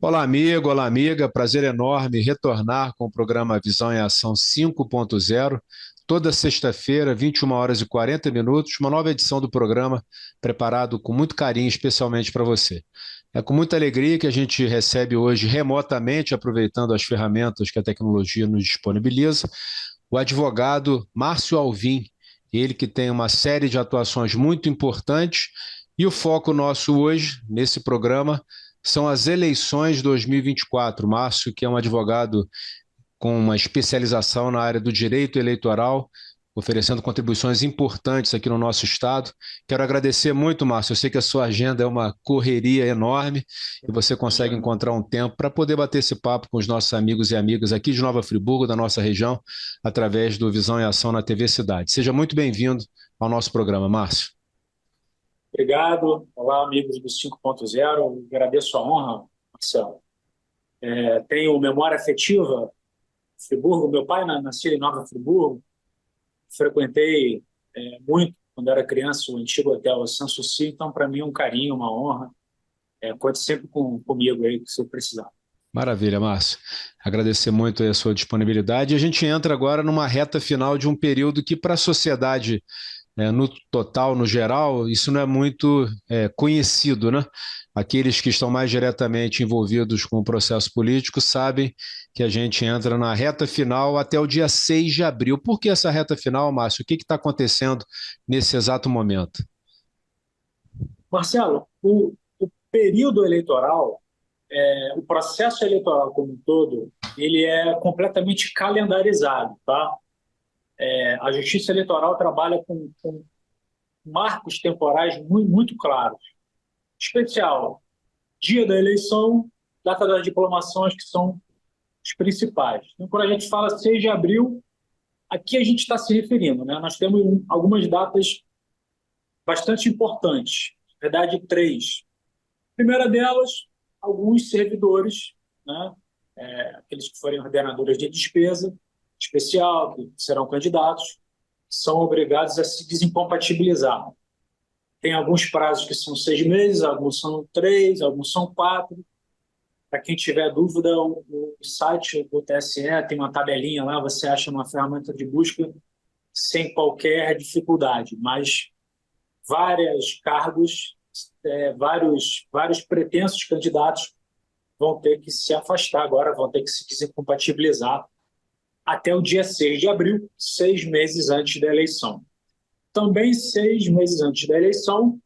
Olá, amigo, olá, amiga. Prazer enorme retornar com o programa Visão em Ação 5.0. Toda sexta-feira, 21 horas e 40 minutos, uma nova edição do programa preparado com muito carinho, especialmente para você. É com muita alegria que a gente recebe hoje remotamente, aproveitando as ferramentas que a tecnologia nos disponibiliza, o advogado Márcio Alvim, ele que tem uma série de atuações muito importantes, e o foco nosso hoje, nesse programa, são as eleições 2024. Márcio, que é um advogado com uma especialização na área do direito eleitoral, oferecendo contribuições importantes aqui no nosso estado. Quero agradecer muito, Márcio. Eu sei que a sua agenda é uma correria enorme e você consegue Imagina. encontrar um tempo para poder bater esse papo com os nossos amigos e amigas aqui de Nova Friburgo, da nossa região, através do Visão em Ação na TV Cidade. Seja muito bem-vindo ao nosso programa, Márcio. Obrigado. Olá, amigos do 5.0. Agradeço a honra, Marcelo. Tenho memória afetiva, Friburgo. Meu pai nasceu em Nova Friburgo. Frequentei muito, quando era criança, o antigo hotel Sanssouci. Então, para mim, é um carinho, uma honra. Conte sempre comigo aí, se precisar. Maravilha, Márcio. Agradecer muito aí a sua disponibilidade. E a gente entra agora numa reta final de um período que, para a sociedade, no total, no geral, isso não é muito conhecido, né? Aqueles que estão mais diretamente envolvidos com o processo político sabem que a gente entra na reta final até o dia 6 de abril. Por que essa reta final, Márcio? O que está acontecendo nesse exato momento? Marcelo, o período eleitoral, o processo eleitoral como um todo, ele é completamente calendarizado, tá? A Justiça Eleitoral trabalha com marcos temporais muito claros. Especial, dia da eleição, data das diplomações, que são os principais. Então, quando a gente fala 6 de abril, aqui a gente está se referindo, né? Nós temos algumas datas bastante importantes, na verdade, três. A primeira delas, alguns servidores, né? Aqueles que forem ordenadores de despesa especial, que serão candidatos, são obrigados a se desincompatibilizar. Tem alguns prazos que são 6 meses, alguns são 3, alguns são 4. Para quem tiver dúvida, o site do TSE tem uma tabelinha lá, você acha uma ferramenta de busca sem qualquer dificuldade. Mas vários cargos, vários pretensos candidatos vão ter que se afastar agora, vão ter que se desincompatibilizar até o dia 6 de abril, 6 meses antes da eleição. Também 6 meses antes da eleição,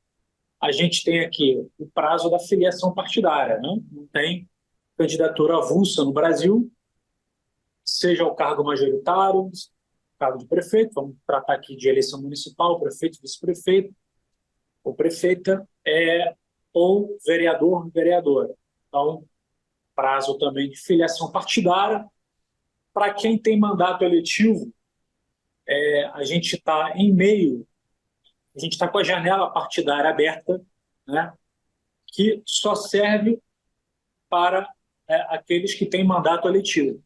a gente tem aqui o prazo da filiação partidária, né? Não tem candidatura avulsa no Brasil, seja o cargo majoritário, cargo de prefeito, vamos tratar aqui de eleição municipal, prefeito, vice-prefeito, ou prefeita, ou vereador, vereadora. Então, prazo também de filiação partidária. Para quem tem mandato eletivo, a gente está em meio, a gente está com a janela partidária aberta, né, que só serve para aqueles que têm mandato eletivo.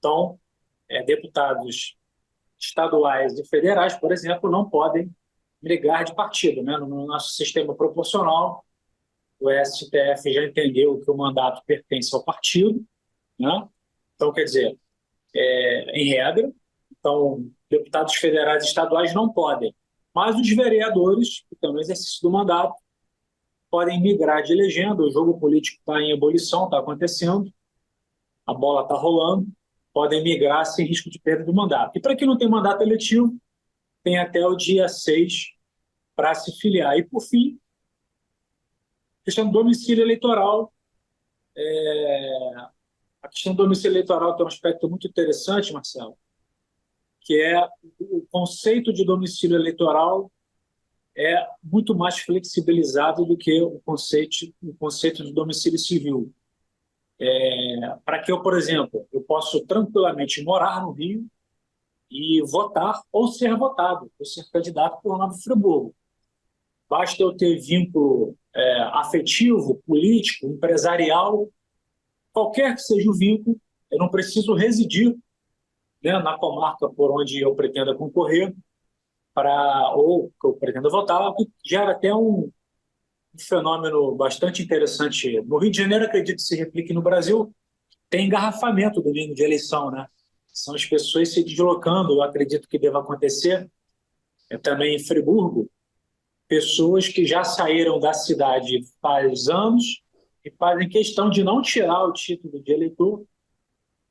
Então, deputados estaduais e federais, por exemplo, não podem migrar de partido. Né? No nosso sistema proporcional, o STF já entendeu que o mandato pertence ao partido. Né? Então, quer dizer, em regra, então, deputados federais e estaduais não podem. Mas os vereadores, que estão no exercício do mandato, podem migrar de legenda. O jogo político está em ebulição, está acontecendo, a bola está rolando, podem migrar sem risco de perda do mandato. E para quem não tem mandato eletivo, tem até o dia 6 para se filiar. E, por fim, a questão do domicílio eleitoral. A questão do domicílio eleitoral tem um aspecto muito interessante, Marcelo, que é o conceito de domicílio eleitoral é muito mais flexibilizado do que o conceito de domicílio civil. Para que eu, por exemplo, eu posso tranquilamente morar no Rio e votar ou ser votado, ou ser candidato por Nova Friburgo. Basta eu ter vínculo afetivo, político, empresarial, qualquer que seja o vínculo, eu não preciso residir, né, na comarca por onde eu pretenda concorrer ou que eu pretenda votar, o que gera até um um fenômeno bastante interessante. No Rio de Janeiro, acredito que se replique no Brasil, tem engarrafamento domingo de eleição, né? São as pessoas se deslocando, eu acredito que deva acontecer. Também em Friburgo, pessoas que já saíram da cidade faz anos e fazem questão de não tirar o título de eleitor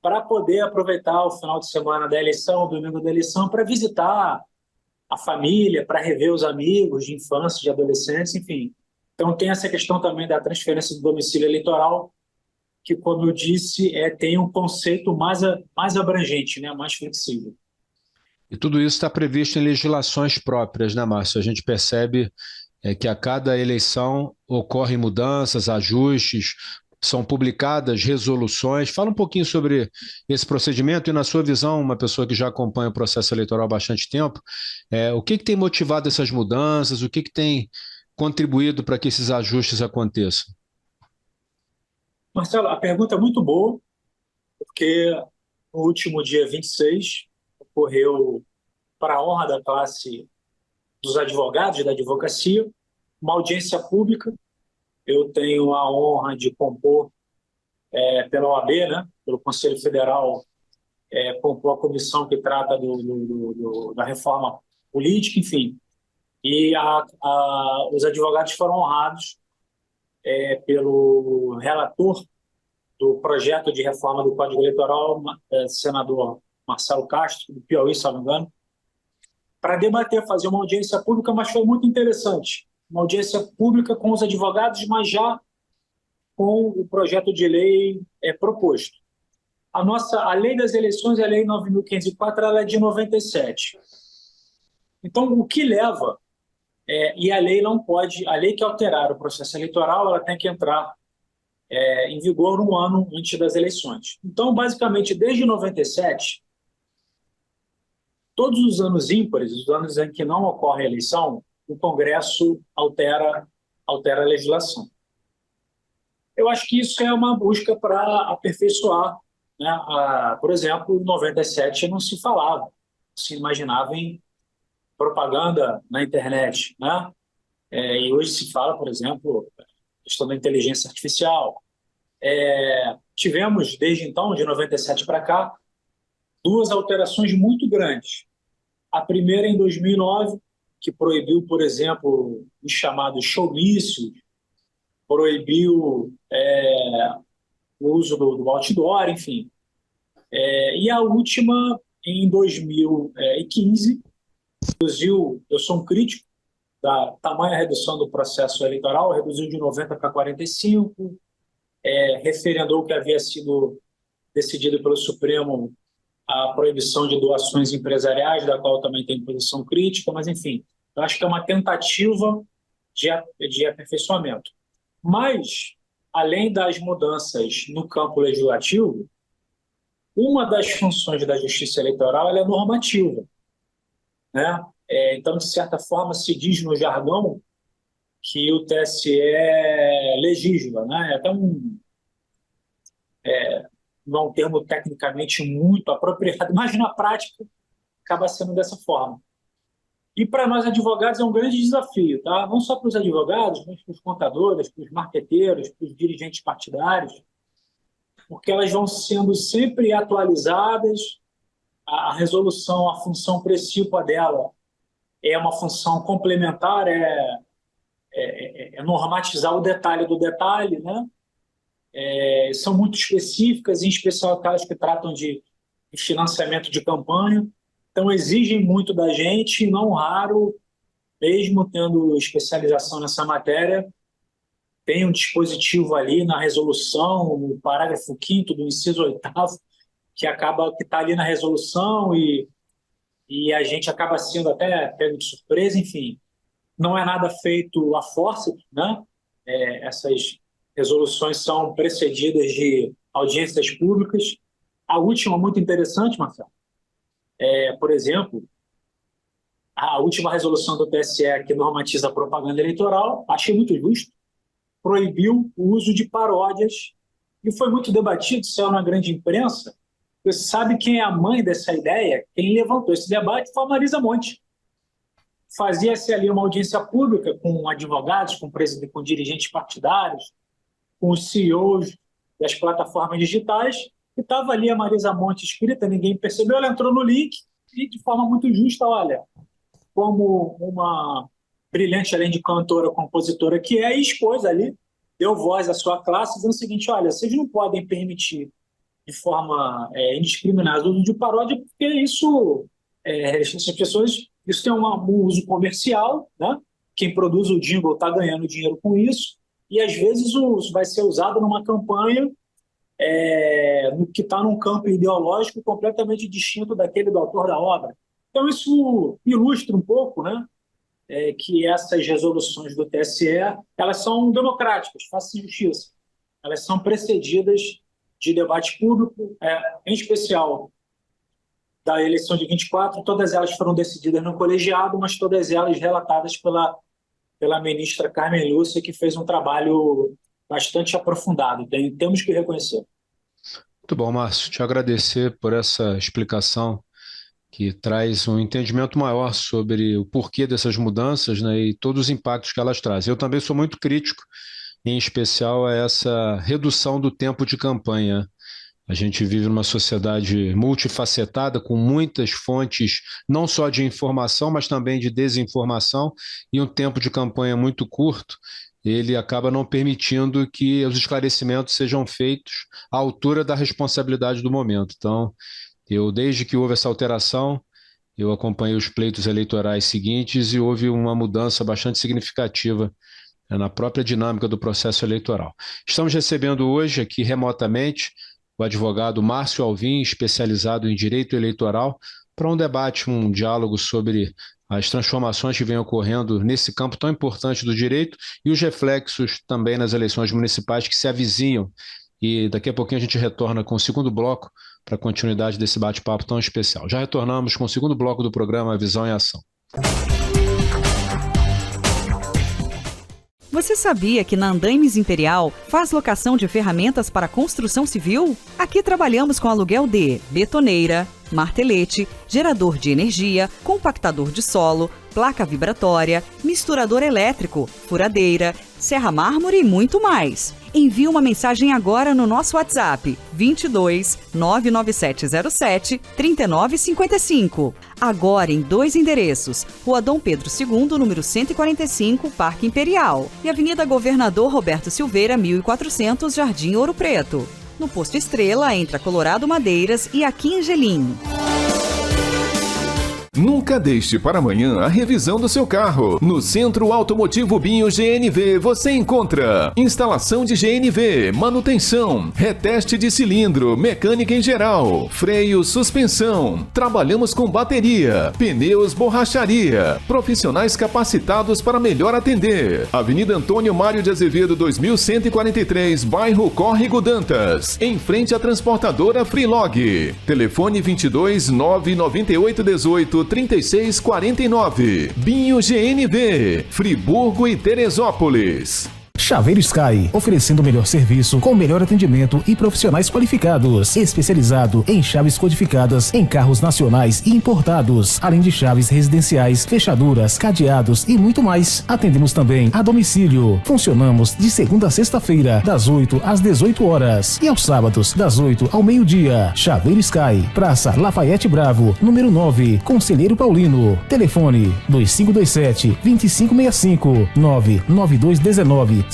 para poder aproveitar o final de semana da eleição, o domingo da eleição, para visitar a família, para rever os amigos de infância, de adolescência, enfim. Então tem essa questão também da transferência do domicílio eleitoral, que, como eu disse, tem um conceito mais abrangente, né, mais flexível. E tudo isso está previsto em legislações próprias, né, Márcio? A gente percebe que a cada eleição ocorrem mudanças, ajustes, são publicadas resoluções. Fala um pouquinho sobre esse procedimento e, na sua visão, uma pessoa que já acompanha o processo eleitoral há bastante tempo, o que tem motivado essas mudanças, o que tem contribuído para que esses ajustes aconteçam? Marcelo, a pergunta é muito boa, porque no último dia 26 ocorreu, para a honra da classe dos advogados da advocacia, uma audiência pública. Eu tenho a honra de compor pela OAB, né, pelo Conselho Federal, compor a comissão que trata da reforma política, enfim. E os advogados foram honrados pelo relator do projeto de reforma do Código Eleitoral, senador Marcelo Castro, do Piauí, se não me engano, para debater, fazer uma audiência pública, mas foi muito interessante. Uma audiência pública com os advogados, mas já com o projeto de lei proposto. A lei das eleições, a lei 9.504, ela é de 97. Então, o que leva, e a lei não pode, a lei que alterar o processo eleitoral, ela tem que entrar em vigor um ano antes das eleições. Então, basicamente, desde 97, todos os anos ímpares, os anos em que não ocorre a eleição, o Congresso altera a legislação. Eu acho que isso é uma busca para aperfeiçoar, né? Por exemplo, em 97 não se falava, se imaginava em propaganda na internet, né? E hoje se fala, por exemplo, questão da inteligência artificial. Tivemos, desde então, de 97 para cá, duas alterações muito grandes. A primeira em 2009, que proibiu, por exemplo, os chamados showmícios, proibiu o uso do outdoor, enfim. E a última, em 2015, reduziu, eu sou um crítico da tamanha redução do processo eleitoral, reduziu de 90 para 45, referendou o que havia sido decidido pelo Supremo, a proibição de doações empresariais, da qual também tem posição crítica, mas, enfim, eu acho que é uma tentativa de aperfeiçoamento. Mas, além das mudanças no campo legislativo, uma das funções da Justiça Eleitoral é normativa, né? Então, de certa forma, se diz no jargão que o TSE legisla, né? É até não é um termo tecnicamente muito apropriado, mas na prática acaba sendo dessa forma. E para nós advogados é um grande desafio, tá? Não só para os advogados, mas para os contadores, para os marqueteiros, para os dirigentes partidários, porque elas vão sendo sempre atualizadas. A resolução, a função principal dela é uma função complementar, normatizar o detalhe do detalhe, né? São muito específicas, em especial aquelas que tratam de financiamento de campanha. Então, exigem muito da gente, não raro, mesmo tendo especialização nessa matéria, tem um dispositivo ali na resolução, no parágrafo 5º do inciso 8º, que está ali na resolução e a gente acaba sendo até pego de surpresa, enfim. Não é nada feito a forceps, né? Essas resoluções são precedidas de audiências públicas. A última, muito interessante, Marcelo, por exemplo, a última resolução do TSE que normatiza a propaganda eleitoral, achei muito justo, proibiu o uso de paródias e foi muito debatido, saiu na grande imprensa. Você sabe quem é a mãe dessa ideia? Quem levantou esse debate foi a Marisa Monte, fazia-se ali uma audiência pública com advogados, com dirigentes partidários, com os CEOs das plataformas digitais, e estava ali a Marisa Monte escrita, ninguém percebeu, ela entrou no link e, de forma muito justa, olha, como uma brilhante, além de cantora, compositora que é, e expôs ali, deu voz à sua classe, dizendo o seguinte, olha, vocês não podem permitir de forma indiscriminada o uso de paródia, porque isso, essas pessoas, isso tem um uso comercial, né? Quem produz o jingle está ganhando dinheiro com isso, e às vezes vai ser usado numa campanha que está num campo ideológico completamente distinto daquele do autor da obra. Então isso ilustra um pouco, né? Que essas resoluções do TSE, elas são democráticas, façam justiça. Elas são precedidas de debate público, em especial da eleição de 24, todas elas foram decididas no colegiado, mas todas elas relatadas pela ministra Carmen Lúcia, que fez um trabalho bastante aprofundado, temos que reconhecer. Muito bom, Márcio, te agradecer por essa explicação que traz um entendimento maior sobre o porquê dessas mudanças, né, e todos os impactos que elas trazem. Eu também sou muito crítico, em especial a essa redução do tempo de campanha. A gente vive numa sociedade multifacetada, com muitas fontes, não só de informação, mas também de desinformação, e um tempo de campanha muito curto, ele acaba não permitindo que os esclarecimentos sejam feitos à altura da responsabilidade do momento. Então, desde que houve essa alteração, eu acompanhei os pleitos eleitorais seguintes e houve uma mudança bastante significativa na própria dinâmica do processo eleitoral. Estamos recebendo hoje aqui remotamente o advogado Márcio Alvim, especializado em direito eleitoral, para um debate, um diálogo sobre as transformações que vêm ocorrendo nesse campo tão importante do direito e os reflexos também nas eleições municipais que se avizinham. E daqui a pouquinho a gente retorna com o segundo bloco para a continuidade desse bate-papo tão especial. Já retornamos com o segundo bloco do programa Visão em Ação. Você sabia que na Andaimes Imperial faz locação de ferramentas para construção civil? Aqui trabalhamos com aluguel de betoneira, martelete, gerador de energia, compactador de solo, placa vibratória, misturador elétrico, furadeira, serra mármore e muito mais. Envie uma mensagem agora no nosso WhatsApp 22 99707 3955. Agora em 2 endereços, Rua Dom Pedro II, número 145, Parque Imperial, e Avenida Governador Roberto Silveira, 1400, Jardim Ouro Preto. No Posto Estrela, entre a Colorado Madeiras e aqui em Gelim. Nunca deixe para amanhã a revisão do seu carro. No Centro Automotivo Binho GNV você encontra instalação de GNV, manutenção, reteste de cilindro, mecânica em geral, freio, suspensão. Trabalhamos com bateria, pneus, borracharia. Profissionais capacitados para melhor atender. Avenida Antônio Mário de Azevedo 2143, bairro Córrego Dantas, em frente à transportadora Freelog. Telefone 22 998 18 3649. Binho GNV, Friburgo e Teresópolis. Chaveiro Sky, oferecendo o melhor serviço, com o melhor atendimento e profissionais qualificados, especializado em chaves codificadas em carros nacionais e importados, além de chaves residenciais, fechaduras, cadeados e muito mais. Atendemos também a domicílio. Funcionamos de segunda a sexta-feira, das 8 às 18 horas e aos sábados, das 8 ao meio-dia. Chaveiro Sky, Praça Lafayette Bravo, número 9, Conselheiro Paulino. Telefone 2527-2565, 99219-6630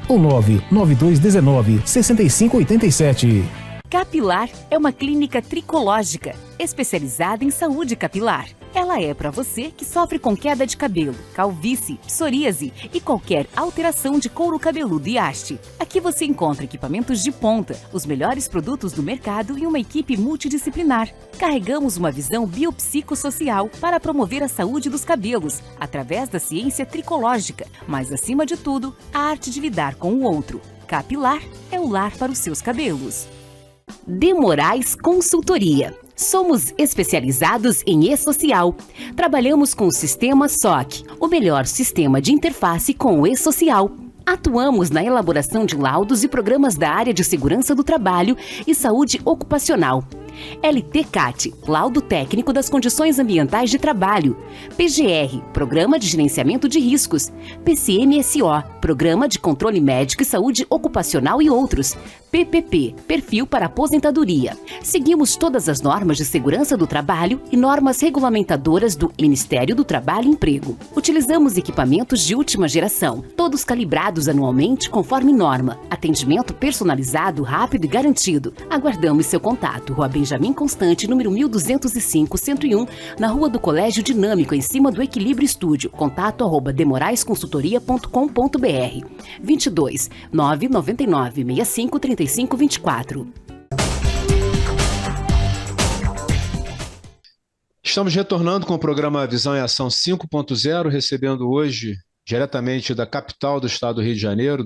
ou 99219-6587. Capilar é uma clínica tricológica, especializada em saúde capilar. Ela é para você que sofre com queda de cabelo, calvície, psoríase e qualquer alteração de couro cabeludo e haste. Aqui você encontra equipamentos de ponta, os melhores produtos do mercado e uma equipe multidisciplinar. Carregamos uma visão biopsicossocial para promover a saúde dos cabelos, através da ciência tricológica, mas acima de tudo, a arte de lidar com o outro. Capilar é o lar para os seus cabelos. De Moraes Consultoria. Somos especializados em e-social. Trabalhamos com o sistema SOC, o melhor sistema de interface com o e-social. Atuamos na elaboração de laudos e programas da área de segurança do trabalho e saúde ocupacional. LTCAT, Laudo Técnico das Condições Ambientais de Trabalho. PGR, Programa de Gerenciamento de Riscos. PCMSO, Programa de Controle Médico e Saúde Ocupacional e outros. PPP, Perfil para Aposentadoria. Seguimos todas as normas de segurança do trabalho e normas regulamentadoras do Ministério do Trabalho e Emprego. Utilizamos equipamentos de última geração, todos calibrados anualmente conforme norma. Atendimento personalizado, rápido e garantido. Aguardamos seu contato. Rua Benjamin Constante, número 1205, 101, na Rua do Colégio Dinâmico, em cima do Equilíbrio Estúdio. Contato @demoraesconsultoria.com.br. 22 999 65 35 24. Estamos retornando com o programa Visão em Ação 5.0, recebendo hoje, diretamente da capital do estado do Rio de Janeiro,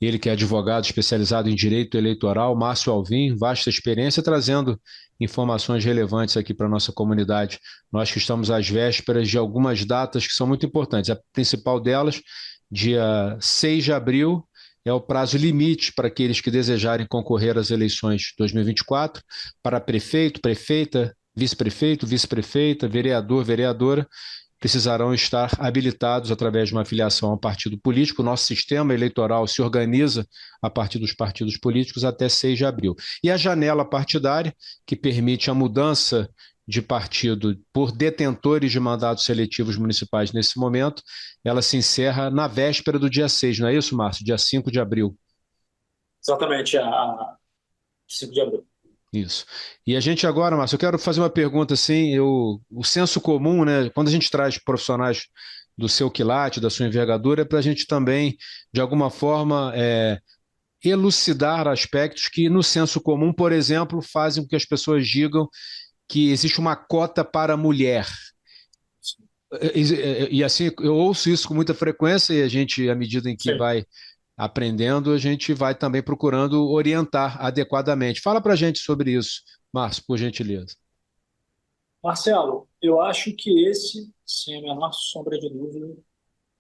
ele que é advogado especializado em direito eleitoral, Márcio Alvim, vasta experiência, trazendo informações relevantes aqui para a nossa comunidade. Nós que estamos às vésperas de algumas datas que são muito importantes. A principal delas, dia 6 de abril, é o prazo limite para aqueles que desejarem concorrer às eleições de 2024, para prefeito, prefeita, vice-prefeito, vice-prefeita, vereador, vereadora, precisarão estar habilitados através de uma filiação a um partido político. O nosso sistema eleitoral se organiza a partir dos partidos políticos até 6 de abril. E a janela partidária, que permite a mudança de partido por detentores de mandatos seletivos municipais nesse momento, ela se encerra na véspera do dia 6, não é isso, Márcio? Dia 5 de abril. Exatamente, a 5 de abril. Isso. E a gente agora, Márcio, eu quero fazer uma pergunta assim, o senso comum, né? Quando a gente traz profissionais do seu quilate, da sua envergadura, é para a gente também, de alguma forma, elucidar aspectos que no senso comum, por exemplo, fazem com que as pessoas digam que existe uma cota para a mulher. E assim, eu ouço isso com muita frequência e a gente, à medida em que vai aprendendo, a gente vai também procurando orientar adequadamente. Fala para a gente sobre isso, Márcio, por gentileza. Marcelo, eu acho que esse, sem a menor sombra de dúvida,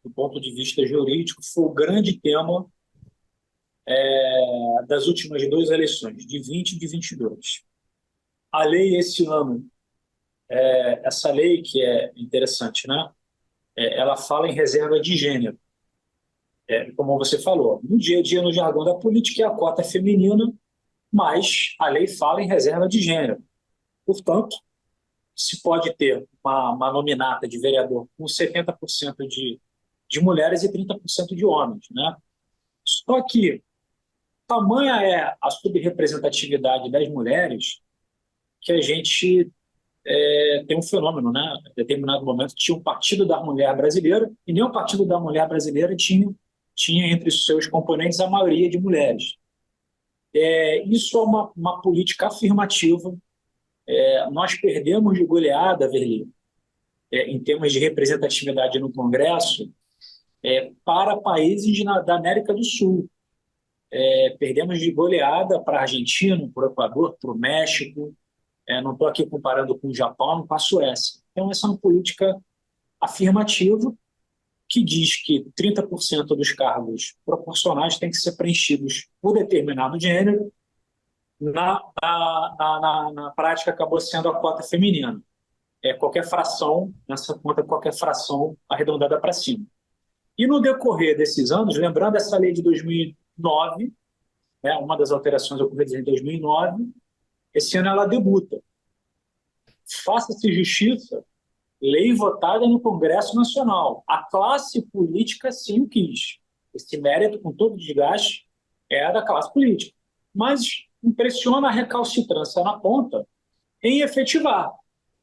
do ponto de vista jurídico, foi o grande tema das últimas duas eleições, de 20 e de 22. A lei esse ano, essa lei que é interessante, né? Ela fala em reserva de gênero. Como você falou, no dia a dia, no jargão da política, é a cota feminina, mas a lei fala em reserva de gênero. Portanto, se pode ter uma nominata de vereador com 70% de mulheres e 30% de homens, né? Só que tamanha é a subrepresentatividade das mulheres que a gente tem um fenômeno, né? Em determinado momento tinha um Partido da Mulher Brasileira e nem o Partido da Mulher Brasileira tinha entre os seus componentes a maioria de mulheres. Isso é uma política afirmativa. Nós perdemos de goleada, Verli, em termos de representatividade no Congresso, para países da América do Sul. Perdemos de goleada para a Argentina, para o Equador, para o México. Não estou aqui comparando com o Japão, com a Suécia. Então, essa é uma política afirmativa que diz que 30% dos cargos proporcionais têm que ser preenchidos por determinado gênero. Na prática, acabou sendo a cota feminina. Qualquer fração, nessa conta, qualquer fração arredondada para cima. E no decorrer desses anos, lembrando essa lei de 2009, uma das alterações ocorridas em 2009, esse ano ela debuta. Faça-se justiça, lei votada no Congresso Nacional. A classe política sim o quis. Esse mérito, com todo desgaste, é da classe política. Mas impressiona a recalcitrância na ponta em efetivar.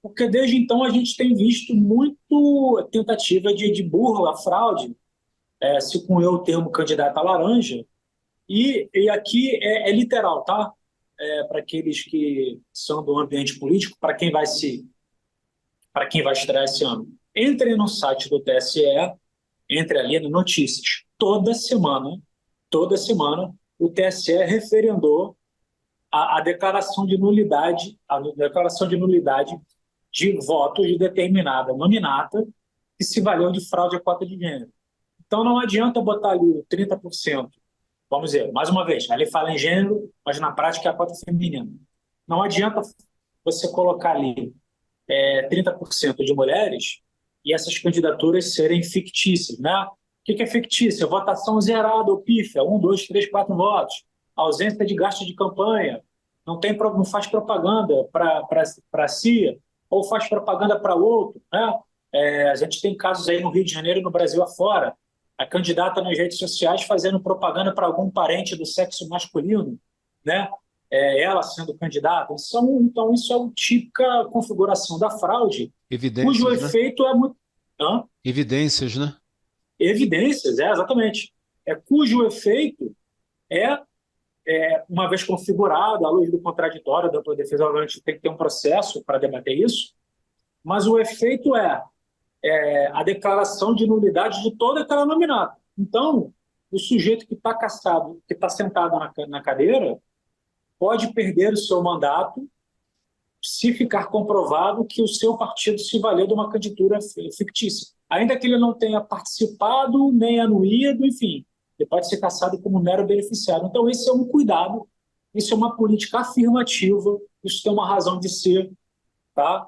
Porque desde então a gente tem visto muito tentativa de burla, fraude, se cunhou o termo candidata laranja, e aqui é literal, tá? Para aqueles que são do ambiente político, para quem vai estrear esse ano. Entre no site do TSE, entre ali no Notícias. Toda semana, o TSE referendou a declaração de nulidade, de votos de determinada nominata que se valeu de fraude à cota de gênero. Então não adianta botar ali 30%. Vamos dizer, mais uma vez, ali fala em gênero, mas na prática é a cota feminina. Não adianta você colocar ali 30% de mulheres e essas candidaturas serem fictícias, né? O que é fictícia? Votação zerada ou pífia, 1, 2, 3, 4 votos, ausência de gasto de campanha, não faz propaganda para si, ou faz propaganda para outro, né? A gente tem casos aí no Rio de Janeiro e no Brasil afora, a candidata nas redes sociais fazendo propaganda para algum parente do sexo masculino, né? Ela sendo candidata. Então, isso é uma típica configuração da fraude, cujo Evidências, né? efeito é muito... Hã? Evidências, né? Evidências, exatamente. Cujo efeito é, uma vez configurado, à luz do contraditório da tua defesa, obviamente tem que ter um processo para debater isso, mas o efeito é a declaração de nulidade de toda aquela nominata. Então, o sujeito que está caçado, que está sentado na cadeira, pode perder o seu mandato se ficar comprovado que o seu partido se valeu de uma candidatura fictícia. Ainda que ele não tenha participado, nem anuído, enfim, ele pode ser caçado como mero beneficiário. Então, esse é um cuidado, isso é uma política afirmativa, isso tem uma razão de ser, tá?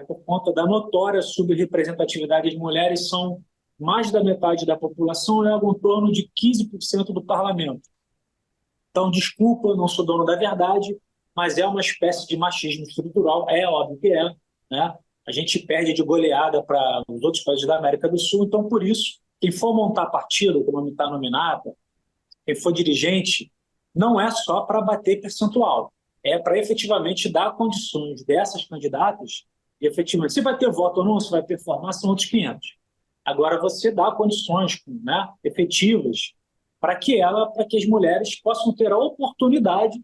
Por conta da notória subrepresentatividade de mulheres, são mais da metade da população, é algo em torno de 15% do parlamento. Então, desculpa, eu não sou dono da verdade, mas é uma espécie de machismo estrutural, é óbvio que né? A gente perde de goleada para os outros países da América do Sul, então, por isso, quem for montar partido, como está nominada, quem for dirigente, não é só para bater percentual, é para efetivamente dar condições dessas candidatas, e efetivamente, se vai ter voto ou não, se vai performar, são outros 500. Agora, você dá condições, né, efetivas para que as mulheres possam ter a oportunidade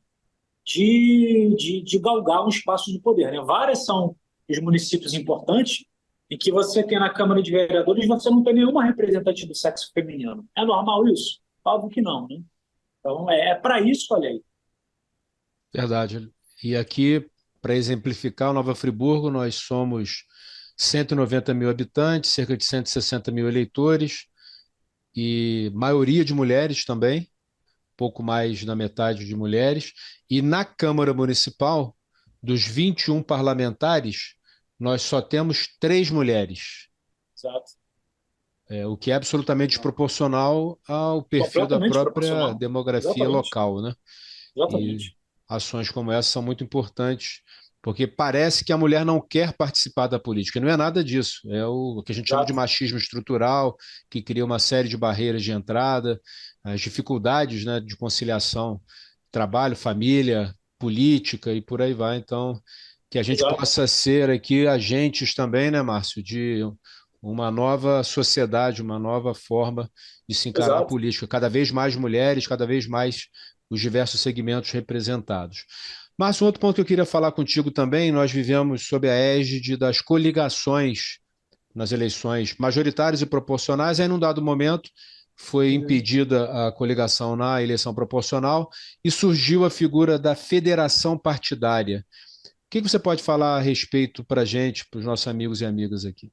de galgar um espaço de poder, né? Vários são os municípios importantes em que você tem na Câmara de Vereadores, você não tem nenhuma representante do sexo feminino. É normal isso? Óbvio que não, né? Então, para isso, olha aí. Verdade. E aqui, para exemplificar, Nova Friburgo, nós somos 190 mil habitantes, cerca de 160 mil eleitores, e maioria de mulheres também, pouco mais da metade de mulheres. E na Câmara Municipal, dos 21 parlamentares, nós só temos 3 mulheres. Exato. O que é absolutamente desproporcional ao perfil da própria demografia local, né? Exatamente. E ações como essa são muito importantes, porque parece que a mulher não quer participar da política. Não é nada disso. É o que a gente chama de machismo estrutural, que cria uma série de barreiras de entrada, as dificuldades, né, de conciliação, trabalho, família, política e por aí vai. Então, que a gente possa ser aqui agentes também, né, Márcio, de uma nova sociedade, uma nova forma de se encarar a política. Cada vez mais mulheres, cada vez mais os diversos segmentos representados. Márcio, um outro ponto que eu queria falar contigo também, nós vivemos sob a égide das coligações nas eleições majoritárias e proporcionais, aí num dado momento foi impedida a coligação na eleição proporcional e surgiu a figura da federação partidária. O que você pode falar a respeito para a gente, para os nossos amigos e amigas aqui?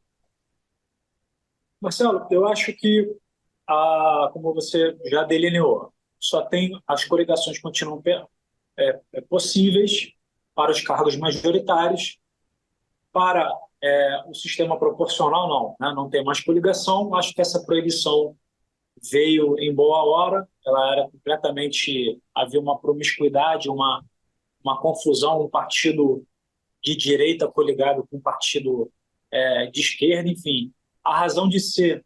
Marcelo, eu acho que, como você já delineou, as coligações continuam possíveis para os cargos majoritários. Para o sistema proporcional, não, né? Não tem mais coligação. Acho que essa proibição veio em boa hora. Ela era completamente... Havia uma promiscuidade, uma confusão, um partido de direita coligado com um partido de esquerda, enfim. A razão de ser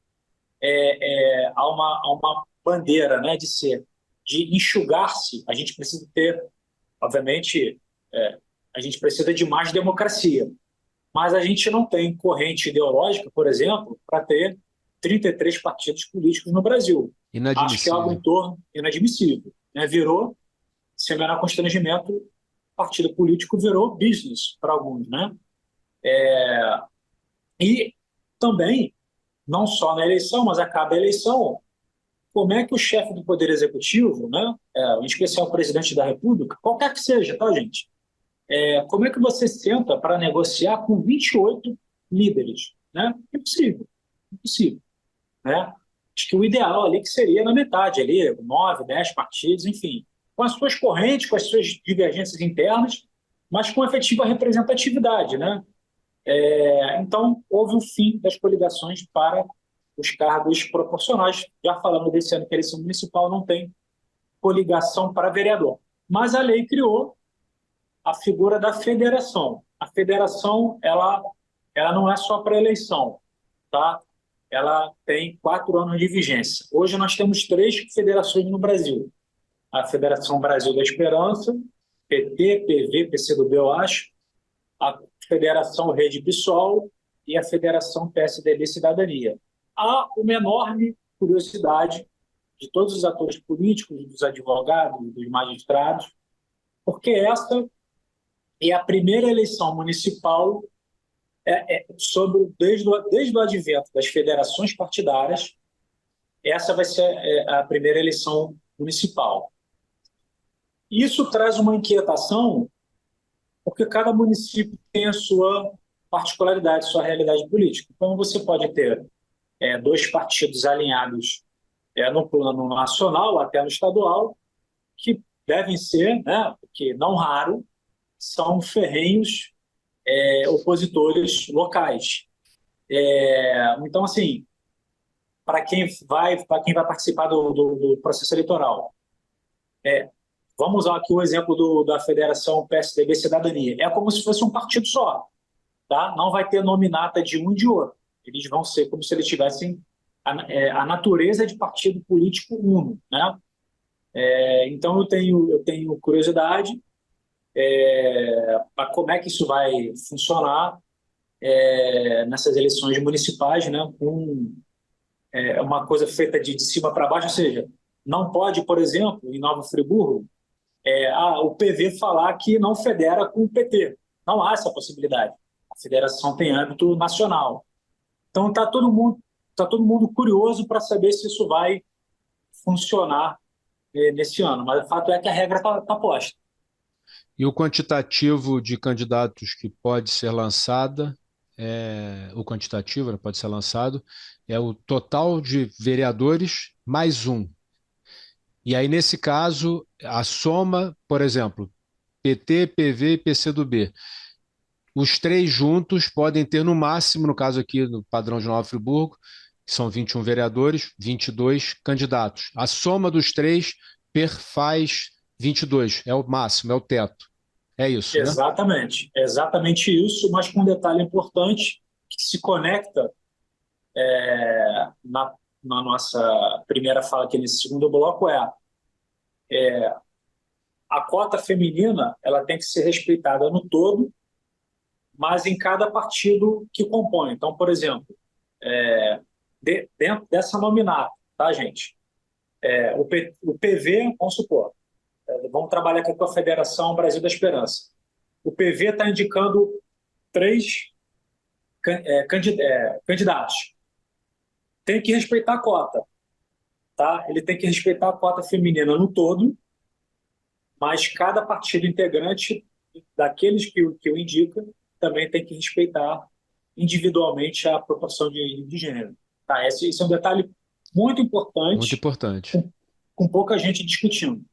há uma bandeira, né, de enxugar-se. A gente precisa ter, obviamente, a gente precisa de mais democracia, mas a gente não tem corrente ideológica, por exemplo, para ter 33 partidos políticos no Brasil. Acho que é algo em torno inadmissível, né? Virou, sem o menor constrangimento, partido político virou business para alguns, né? E também, não só na eleição, mas acaba a eleição, como é que o chefe do Poder Executivo, né, em especial o presidente da República, qualquer que seja, tá, gente? Como é que você senta para negociar com 28 líderes? Né? Impossível, impossível. Né? Acho que o ideal ali que seria na metade, ali, 9, 10 partidos, enfim, com as suas correntes, com as suas divergências internas, mas com efetiva representatividade, né? Então, houve o fim das coligações para os cargos proporcionais. Já falando desse ano que a eleição municipal não tem coligação para vereador. Mas a lei criou a figura da federação. A federação, ela não é só para eleição, tá? Ela tem 4 anos de vigência. Hoje nós temos 3 federações no Brasil. A Federação Brasil da Esperança, PT, PV, PCdoB, eu acho, a Federação Rede PSOL e a Federação PSDB Cidadania. Há uma enorme curiosidade de todos os atores políticos, dos advogados, dos magistrados, porque essa é a primeira eleição municipal desde o advento das federações partidárias. Essa vai ser a primeira eleição municipal. Isso traz uma inquietação, porque cada município tem a sua particularidade, sua realidade política. Então, você pode ter 2 partidos alinhados no plano nacional, até no estadual, que devem ser, né, porque não raro, são ferrenhos opositores locais. Então, assim, para quem vai participar do processo eleitoral, vamos usar aqui o exemplo da Federação PSDB Cidadania. É como se fosse um partido só, tá? Não vai ter nominata de um e de outro. Eles vão ser como se eles tivessem a natureza de partido político uno, né? Então eu tenho curiosidade para como é que isso vai funcionar nessas eleições municipais, né? Com uma coisa feita de cima para baixo, ou seja, não pode, por exemplo, em Nova Friburgo, o PV falar que não federa com o PT. Não há essa possibilidade. A federação tem âmbito nacional. Então está todo mundo curioso para saber se isso vai funcionar nesse ano. Mas o fato é que a regra está posta. E o quantitativo de candidatos que pode ser lançado, pode ser lançado, é o total de vereadores mais um. E aí, nesse caso, a soma, por exemplo, PT, PV e PCdoB, os 3 juntos podem ter no máximo, no caso aqui no padrão de Nova Friburgo, que são 21 vereadores, 22 candidatos. A soma dos 3 faz 22, é o máximo, é o teto. É isso, Exatamente, né? Exatamente isso, mas com um detalhe importante que se conecta na nossa primeira fala aqui nesse segundo bloco a cota feminina ela tem que ser respeitada no todo, mas em cada partido que compõe. Então, por exemplo, dentro dessa nominata, tá, gente? O PV, vamos supor, vamos trabalhar aqui com a Federação Brasil da Esperança. O PV está indicando 3 candidatos. Tem que respeitar a cota, tá? Ele tem que respeitar a cota feminina no todo, mas cada partido integrante daqueles que o indica também tem que respeitar individualmente a proporção de gênero. Tá? Esse é um detalhe muito importante. Muito importante. Com pouca gente discutindo.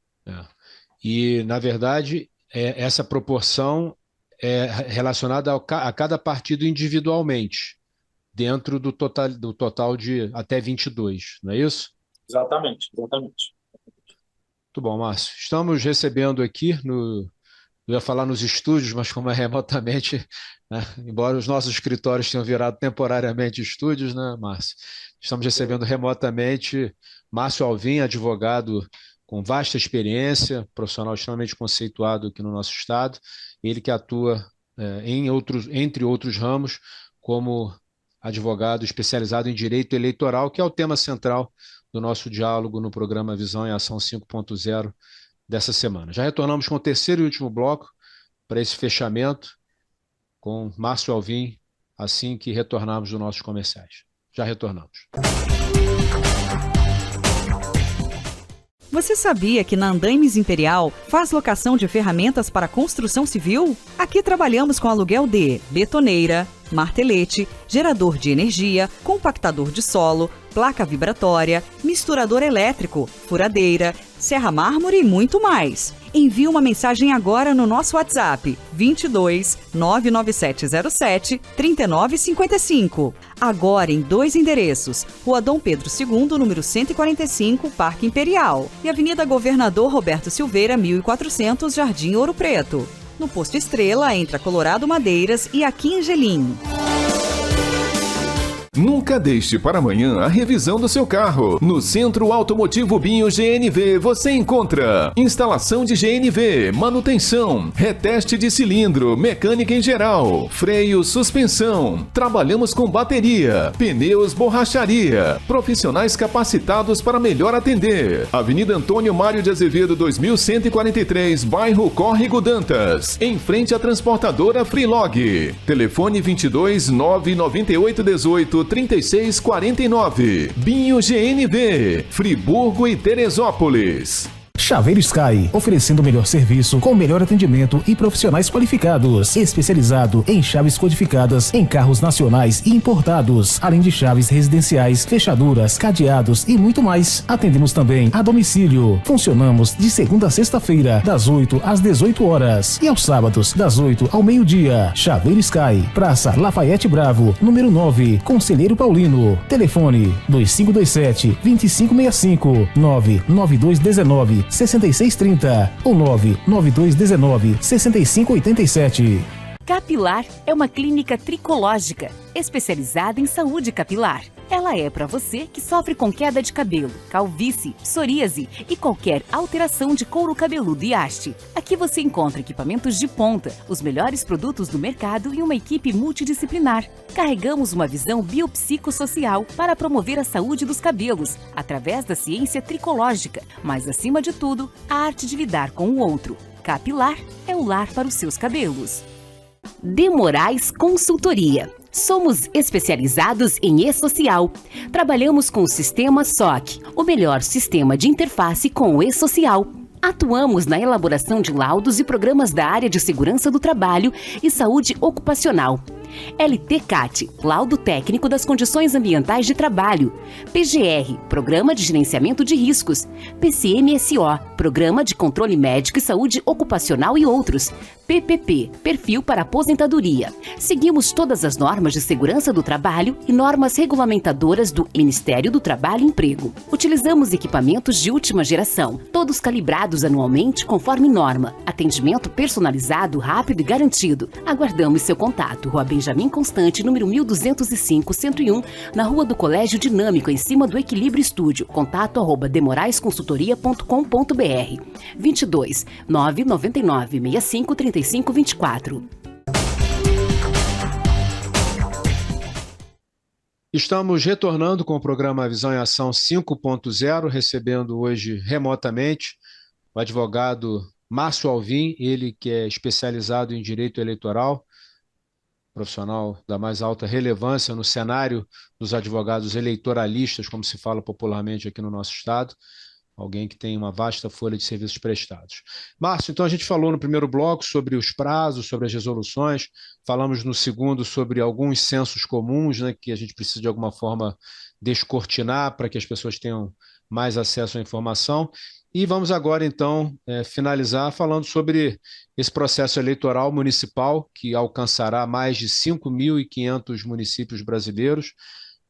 E, na verdade, essa proporção é relacionada a cada partido individualmente, dentro do total de até 22, não é isso? Exatamente. Muito bom, Márcio. Estamos recebendo aqui, eu ia falar nos estúdios, mas como é remotamente, né? Embora os nossos escritórios tenham virado temporariamente estúdios, né, Márcio? Estamos recebendo remotamente Márcio Alvim, advogado com vasta experiência, profissional extremamente conceituado aqui no nosso estado, ele que atua entre outros ramos, como advogado especializado em direito eleitoral, que é o tema central do nosso diálogo no programa Visão em Ação 5.0 dessa semana. Já retornamos com o terceiro e último bloco para esse fechamento com Márcio Alvim, assim que retornarmos dos nossos comerciais. Já retornamos. Você sabia que na Andaimes Imperial faz locação de ferramentas para construção civil? Aqui trabalhamos com aluguel de betoneira, martelete, gerador de energia, compactador de solo, placa vibratória, misturador elétrico, furadeira, serra mármore e muito mais. Envie uma mensagem agora no nosso WhatsApp 22 99707 3955. Agora em 2 endereços: Rua Dom Pedro II, número 145, Parque Imperial, e Avenida Governador Roberto Silveira, 1400, Jardim Ouro Preto. No Posto Estrela, entre a Colorado Madeiras e a Quingelim. Nunca deixe para amanhã a revisão do seu carro. No Centro Automotivo Binho GNV você encontra instalação de GNV, manutenção, reteste de cilindro, mecânica em geral, freio, suspensão. Trabalhamos com bateria, pneus, borracharia. Profissionais capacitados para melhor atender. Avenida Antônio Mário de Azevedo 2143, bairro Córrego Dantas, em frente à transportadora Freelog. Telefone 22 998 18 3649. Binho GNV, Friburgo e Teresópolis. Chaveiro Sky, oferecendo o melhor serviço com o melhor atendimento e profissionais qualificados, especializado em chaves codificadas em carros nacionais e importados, além de chaves residenciais, fechaduras, cadeados e muito mais. Atendemos também a domicílio. Funcionamos de segunda a sexta-feira, das 8 às 18 horas e aos sábados, das 8 ao meio-dia. Chaveiro Sky, Praça Lafayette Bravo, número 9, Conselheiro Paulino. Telefone 2527-2565, 99219-6630 ou 99219-6587. Capilar é uma clínica tricológica, especializada em saúde capilar. Ela é para você que sofre com queda de cabelo, calvície, psoríase e qualquer alteração de couro cabeludo e haste. Aqui você encontra equipamentos de ponta, os melhores produtos do mercado e uma equipe multidisciplinar. Carregamos uma visão biopsicossocial para promover a saúde dos cabelos, através da ciência tricológica, mas acima de tudo, a arte de lidar com o outro. Capilar é o lar para os seus cabelos. De Moraes Consultoria. Somos especializados em e-social. Trabalhamos com o sistema SOC, o melhor sistema de interface com o e-social. Atuamos na elaboração de laudos e programas da área de segurança do trabalho e saúde ocupacional. LTCAT, Laudo Técnico das Condições Ambientais de Trabalho. PGR, Programa de Gerenciamento de Riscos. PCMSO, Programa de Controle Médico e Saúde Ocupacional e outros. PPP, Perfil para Aposentadoria. Seguimos todas as normas de segurança do trabalho e normas regulamentadoras do Ministério do Trabalho e Emprego. Utilizamos equipamentos de última geração, todos calibrados anualmente conforme norma. Atendimento personalizado, rápido e garantido. Aguardamos seu contato. Rua Benjamin Constante, número 1205-101, na Rua do Colégio Dinâmico, em cima do Equilíbrio Estúdio. Contato @demoraesconsultoria.com.br 22 999 65 35 24. Estamos retornando com o programa Visão em Ação 5.0, recebendo hoje remotamente o advogado Márcio Alvim, ele que é especializado em direito eleitoral, profissional da mais alta relevância no cenário dos advogados eleitoralistas, como se fala popularmente aqui no nosso estado, alguém que tem uma vasta folha de serviços prestados. Márcio, então a gente falou no primeiro bloco sobre os prazos, sobre as resoluções, falamos no segundo sobre alguns sensos comuns, né, que a gente precisa de alguma forma descortinar para que as pessoas tenham mais acesso à informação. E vamos agora, então, finalizar falando sobre esse processo eleitoral municipal que alcançará mais de 5.500 municípios brasileiros,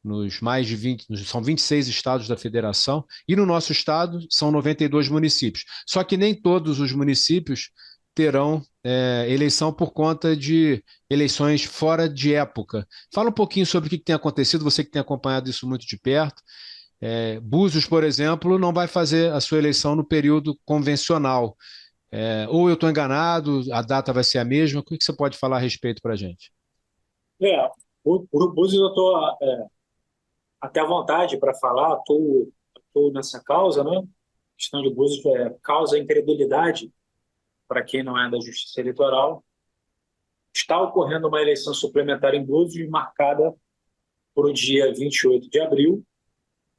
nos mais de 20, são 26 estados da federação, e no nosso estado são 92 municípios. Só que nem todos os municípios terão eleição por conta de eleições fora de época. Fala um pouquinho sobre o que tem acontecido, você que tem acompanhado isso muito de perto. Búzios, por exemplo, não vai fazer a sua eleição no período convencional. Ou eu estou enganado, a data vai ser a mesma. O que você pode falar a respeito para a gente? O Búzios eu estou até à vontade para falar, estou nessa causa, né? A questão de Búzios causa incredulidade para quem não é da Justiça Eleitoral. Está ocorrendo uma eleição suplementar em Búzios, marcada para o dia 28 de abril,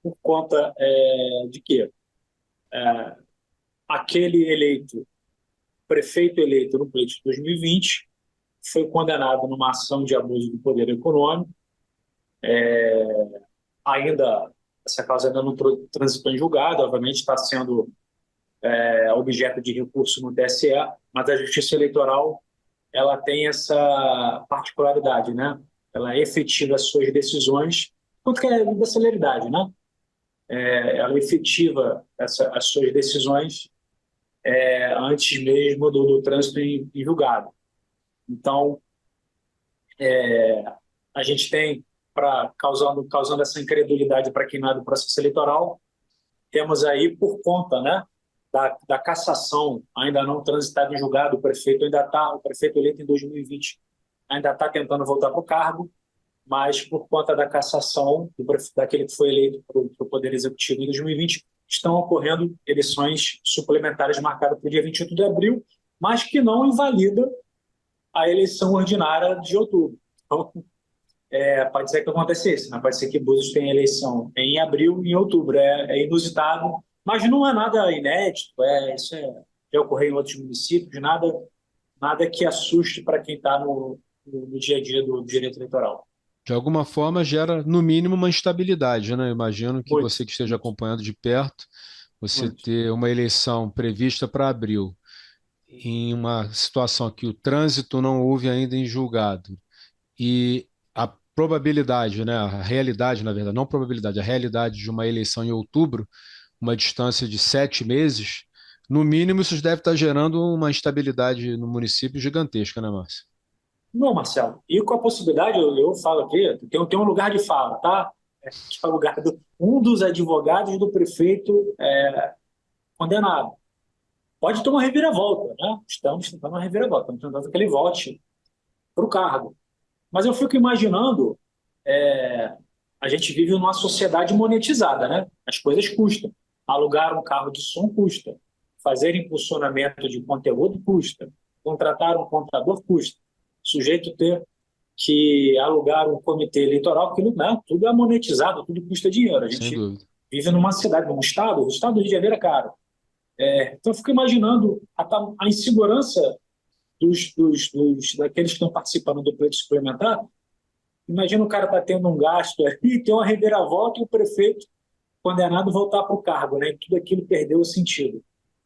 por conta de que aquele prefeito eleito no pleito de 2020 foi condenado numa ação de abuso do poder econômico, ainda essa causa ainda não transitou em julgado, obviamente está sendo objeto de recurso no TSE, mas a Justiça Eleitoral ela tem essa particularidade, né? Ela efetiva as suas decisões, quanto que é da celeridade, né? Ela efetiva as suas decisões antes mesmo do trânsito em julgado. Então, a gente tem, causando essa incredulidade para quem não é do processo eleitoral, temos aí, por conta, né, da cassação ainda não transitada em julgado, o prefeito eleito em 2020 ainda está tentando voltar para o cargo, mas por conta da cassação daquele que foi eleito para o Poder Executivo em 2020, estão ocorrendo eleições suplementares marcadas para o dia 28 de abril, mas que não invalida a eleição ordinária de outubro. Então, pode ser que aconteça isso, né? Pode ser que Búzios tenha eleição em abril e em outubro. É inusitado, mas não é nada inédito. Isso já ocorreu em outros municípios, nada que assuste para quem está no dia a dia do direito eleitoral. De alguma forma, gera, no mínimo, uma instabilidade, né? Eu imagino que você que esteja acompanhando de perto, você ter uma eleição prevista para abril, em uma situação que o trânsito não houve ainda em julgado, e a probabilidade, né, a realidade, na verdade, não probabilidade, a realidade de uma eleição em outubro, uma distância de 7 meses, no mínimo isso deve estar gerando uma instabilidade no município gigantesca, né, Márcio? Não, Marcelo. E com a possibilidade, eu falo aqui, tem um lugar de fala, tá? Que é o lugar um dos advogados do prefeito condenado. Pode ter uma reviravolta, né? Estamos tentando uma reviravolta, estamos tentando que ele volte para o cargo. Mas eu fico imaginando, a gente vive numa sociedade monetizada, né? As coisas custam. Alugar um carro de som custa. Fazer impulsionamento de conteúdo custa. Contratar um contador custa. O sujeito ter que alugar um comitê eleitoral, porque, né, tudo é monetizado, tudo custa dinheiro. A gente vive numa cidade, num estado, o estado do Rio de Janeiro é caro. Então eu fico imaginando a insegurança daqueles que estão participando do pleito suplementar. Imagina o cara tá tendo um gasto ali, tem uma reviravolta e o prefeito condenado voltar para o cargo, né? E tudo aquilo perdeu o sentido.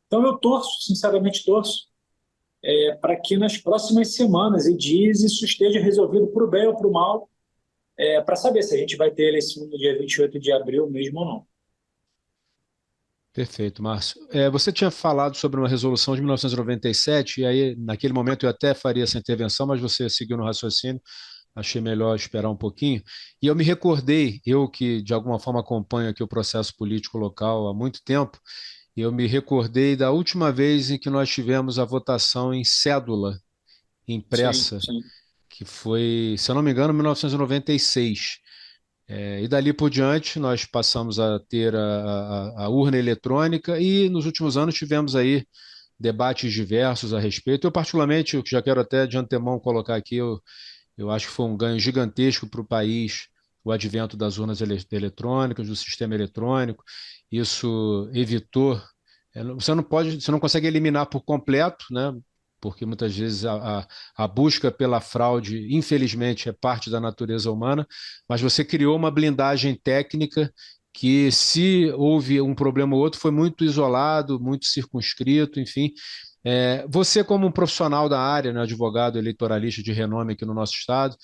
Então eu sinceramente torço, para que nas próximas semanas e dias isso esteja resolvido para o bem ou para o mal, para saber se a gente vai ter eleição no dia 28 de abril mesmo ou não. Perfeito, Márcio. Você tinha falado sobre uma resolução de 1997, e aí, naquele momento, eu até faria essa intervenção, mas você seguiu no raciocínio, achei melhor esperar um pouquinho. E eu me recordei, eu que de alguma forma acompanho aqui o processo político local há muito tempo, eu me recordei da última vez em que nós tivemos a votação em cédula impressa, Sim. que foi, se eu não me engano, 1996. E dali por diante nós passamos a ter a urna eletrônica e nos últimos anos tivemos aí debates diversos a respeito. Eu particularmente, já quero até de antemão colocar aqui, eu acho que foi um ganho gigantesco para o país o advento das urnas eletrônicas, do sistema eletrônico. Isso evitou, você não consegue eliminar por completo, né? Porque muitas vezes a busca pela fraude, infelizmente, é parte da natureza humana, mas você criou uma blindagem técnica que, se houve um problema ou outro, foi muito isolado, muito circunscrito, enfim. Você, como um profissional da área, né, advogado eleitoralista de renome aqui no nosso estado,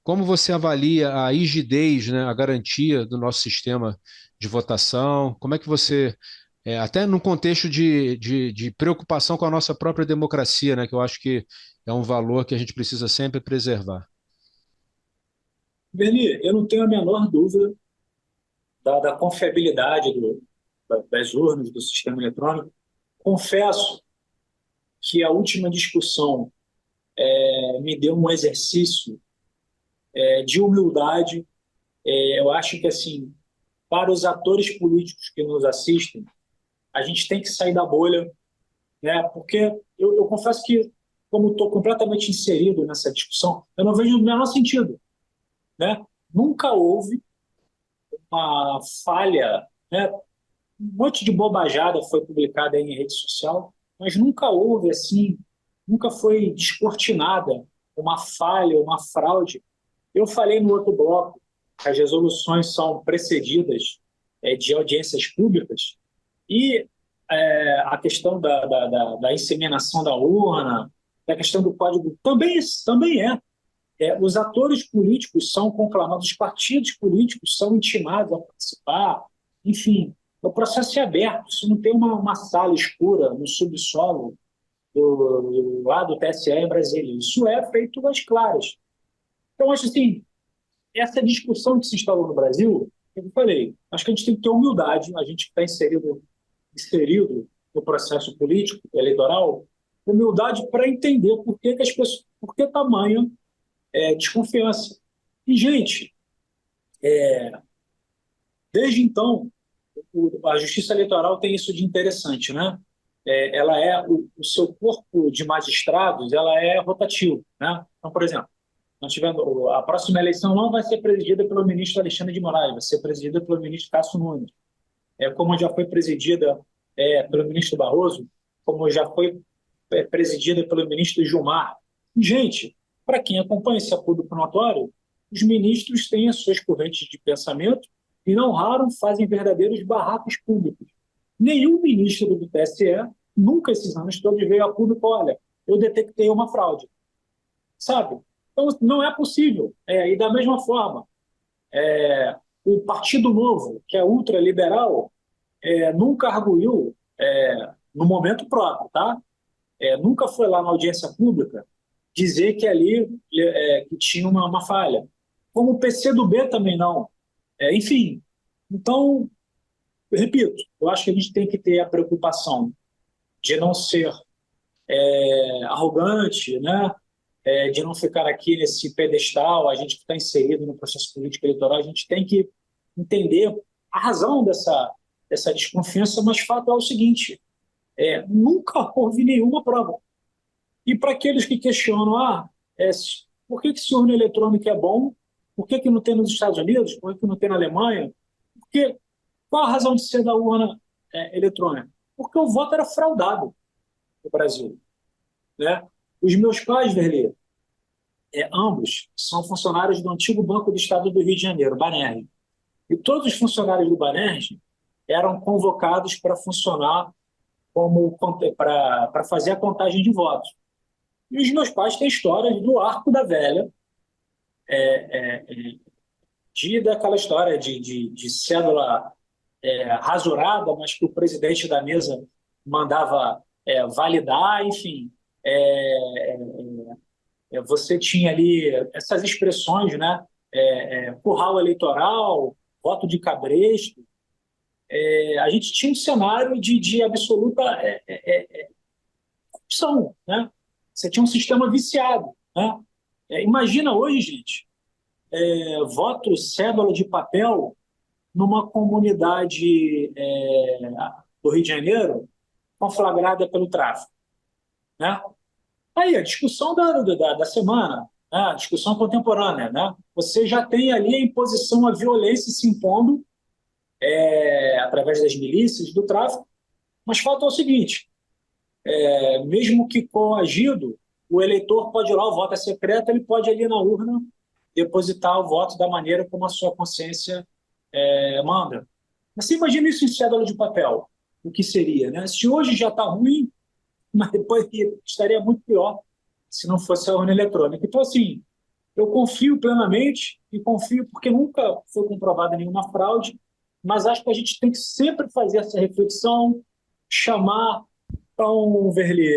como você avalia a rigidez, né, a garantia do nosso sistema de votação? Como é que você... até no contexto de preocupação com a nossa própria democracia, né, que eu acho que é um valor que a gente precisa sempre preservar. Berni, eu não tenho a menor dúvida da confiabilidade das urnas, do sistema eletrônico. Confesso que a última discussão me deu um exercício de humildade. Eu acho que, assim, para os atores políticos que nos assistem, a gente tem que sair da bolha, né? Porque eu confesso que, como estou completamente inserido nessa discussão, eu não vejo o menor sentido, né? Nunca houve uma falha, né? Um monte de bobajada foi publicada em rede social, mas nunca houve, assim, nunca foi descortinada uma falha, uma fraude. Eu falei no outro bloco que as resoluções são precedidas de audiências públicas, e a questão da inseminação da urna, da questão do código, também é. Os atores políticos são conclamados, os partidos políticos são intimados a participar, enfim, o processo é aberto, isso não tem uma sala escura no subsolo lá do TSE em Brasília, isso é feito às claras. Então, acho assim, essa discussão que se instalou no Brasil, como eu falei, acho que a gente tem que ter humildade, a gente que está inserido no processo político, eleitoral, humildade para entender por que tamanha desconfiança. E, gente, desde então, a Justiça Eleitoral tem isso de interessante, né? Ela o seu corpo de magistrados, ela é rotativo, né? Então, por exemplo, a próxima eleição não vai ser presidida pelo ministro Alexandre de Moraes, vai ser presidida pelo ministro Cássio Nunes, como já foi presidida pelo ministro Barroso, como já foi presidida pelo ministro Gilmar. E, gente, para quem acompanha esse acordo notório, os ministros têm as suas correntes de pensamento e, não raro, fazem verdadeiros barracos públicos. Nenhum ministro do TSE, nunca esses anos todos, veio a público: olha, eu detectei uma fraude. Sabe? Então, não é possível. E da mesma forma, o Partido Novo, que é ultraliberal, nunca arguiu no momento próprio, tá? Nunca foi lá na audiência pública dizer que ali que tinha uma falha. Como o PCdoB também não. Enfim, então, eu repito, eu acho que a gente tem que ter a preocupação de não ser arrogante, né? De não ficar aqui nesse pedestal. A gente que está inserido no processo político eleitoral, a gente tem que entender a razão dessa desconfiança, mas fato é o seguinte: nunca houve nenhuma prova. E para aqueles que questionam, por que esse urna eletrônica é bom? Por que não tem nos Estados Unidos? Por que não tem na Alemanha? Qual a razão de ser da urna eletrônica? Porque o voto era fraudado no Brasil, né? Os meus pais, Verlê, ambos são funcionários do antigo Banco do Estado do Rio de Janeiro, Banerj. E todos os funcionários do Banerj eram convocados para funcionar para fazer a contagem de votos. E os meus pais têm histórias do Arco da Velha, daquela história de cédula rasurada, mas que o presidente da mesa mandava validar, enfim. Você tinha ali essas expressões, né? Curral eleitoral, voto de cabresto. A gente tinha um cenário de absoluta corrupção, né? Você tinha um sistema viciado, né? Imagina hoje, gente, voto cédula de papel numa comunidade do Rio de Janeiro conflagrada pelo tráfico, né? Aí, a discussão da semana, né? A discussão contemporânea, né? Você já tem ali a imposição, a violência se impondo através das milícias, do tráfico, mas falta o seguinte: mesmo que coagido, o eleitor pode ir lá, o voto é secreto, ele pode ali na urna depositar o voto da maneira como a sua consciência manda. Mas você imagina isso em cédula de papel, o que seria, né? Se hoje já está ruim, mas depois estaria muito pior se não fosse a urna eletrônica. Então, assim, eu confio plenamente, e confio porque nunca foi comprovada nenhuma fraude, mas acho que a gente tem que sempre fazer essa reflexão, chamar. Então, Verli,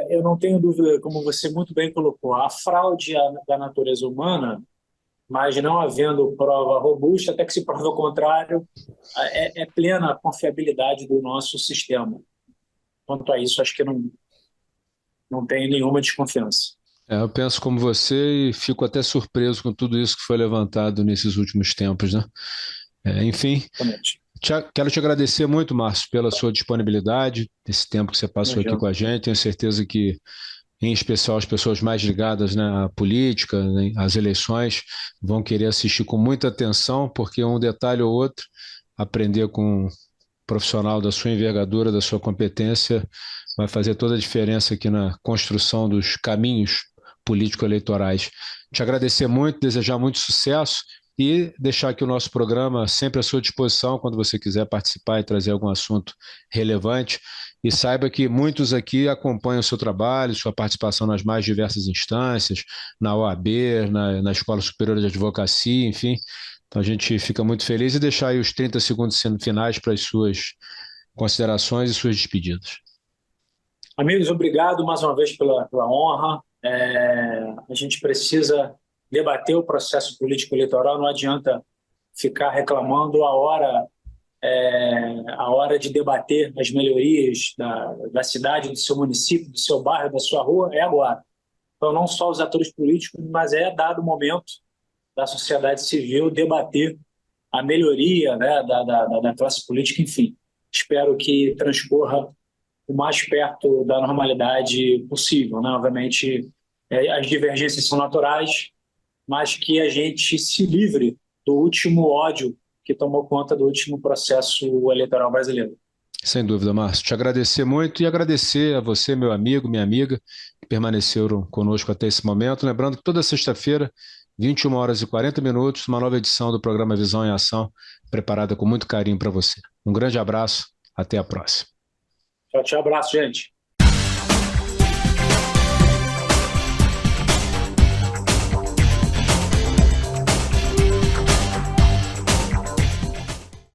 eu não tenho dúvida, como você muito bem colocou, a fraude da natureza humana, mas não havendo prova robusta, até que se prove o contrário, é plena a confiabilidade do nosso sistema. Quanto a isso, acho que não tem nenhuma desconfiança. Eu penso como você e fico até surpreso com tudo isso que foi levantado nesses últimos tempos, né? Enfim, quero te agradecer muito, Márcio, pela sua disponibilidade, esse tempo que você passou aqui com a gente. Tenho certeza que, em especial, as pessoas mais ligadas, né, à política, né, às eleições, vão querer assistir com muita atenção, porque um detalhe ou outro, aprender com um profissional da sua envergadura, da sua competência, vai fazer toda a diferença aqui na construção dos caminhos político-eleitorais. Te agradecer muito, desejar muito sucesso e deixar aqui o nosso programa sempre à sua disposição quando você quiser participar e trazer algum assunto relevante. E saiba que muitos aqui acompanham o seu trabalho, sua participação nas mais diversas instâncias, na OAB, na Escola Superior de Advocacia, enfim. Então a gente fica muito feliz e deixar aí os 30 segundos finais para as suas considerações e suas despedidas. Amigos, obrigado mais uma vez pela honra. A gente precisa debater o processo político eleitoral, não adianta ficar reclamando a hora de debater as melhorias da cidade, do seu município, do seu bairro, da sua rua, é agora. Então, não só os atores políticos, mas dado o momento da sociedade civil debater a melhoria, né, da classe política, enfim. Espero que transcorra o mais perto da normalidade possível, né? Obviamente, as divergências são naturais, mas que a gente se livre do último ódio que tomou conta do último processo eleitoral brasileiro. Sem dúvida, Márcio. Te agradecer muito e agradecer a você, meu amigo, minha amiga, que permaneceram conosco até esse momento. Lembrando que toda sexta-feira, 21h40, uma nova edição do programa Visão em Ação, preparada com muito carinho para você. Um grande abraço, até a próxima. Tchau, abraço, gente.